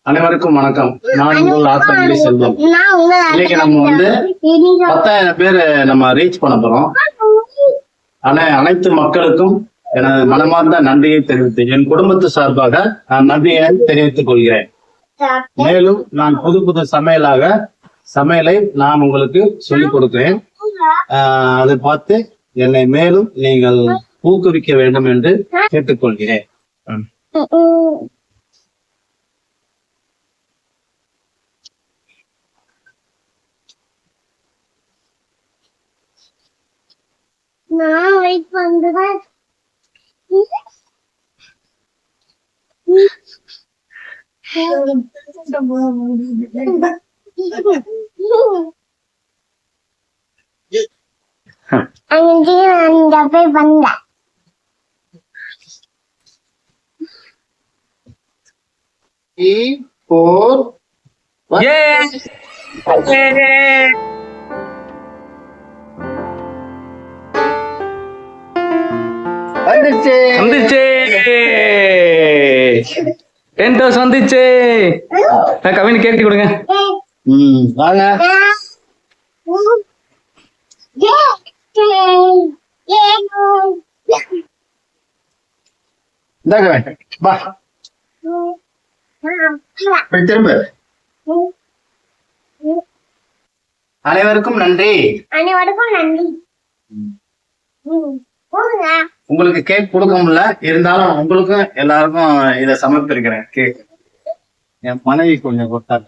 அனைவருக்கும் வணக்கம். நான் உங்கள் ஆத்தமொழி செல்வம். இன்னைக்கு நம்ம 10,000 பேர் நம்ம ரீச் பண்ண போறோம். அனைத்து மக்களுக்கும் எனது மனமார்ந்த நன்றியை தெரிவித்து என் குடும்பத்து சார்பாக நான் நன்றியை தெரிவித்துக் கொள்கிறேன். மேலும் நான் புது புது சமையலை நான் உங்களுக்கு சொல்லிக் கொடுக்கிறேன். அதை பார்த்து என்னை மேலும் நீங்கள் ஊக்குவிக்க வேண்டும் என்று கேட்டுக்கொள்கிறேன். நான் வெயிட் பண்றேன். அந்த போய் வந்தேன். வந்துச்சு. கவின் கேட்டு கொடுங்க. வாங்க. திரும்ப. அனைவருக்கும் நன்றி. உங்களுக்கு கேக் கொடுக்க முடியல, இருந்தாலும் உங்களுக்கும் எல்லாருக்கும் இதை சமர்ப்பிக்கிறேன். கேக் என் மனைவி கொஞ்சம் கொடுத்தாங்க.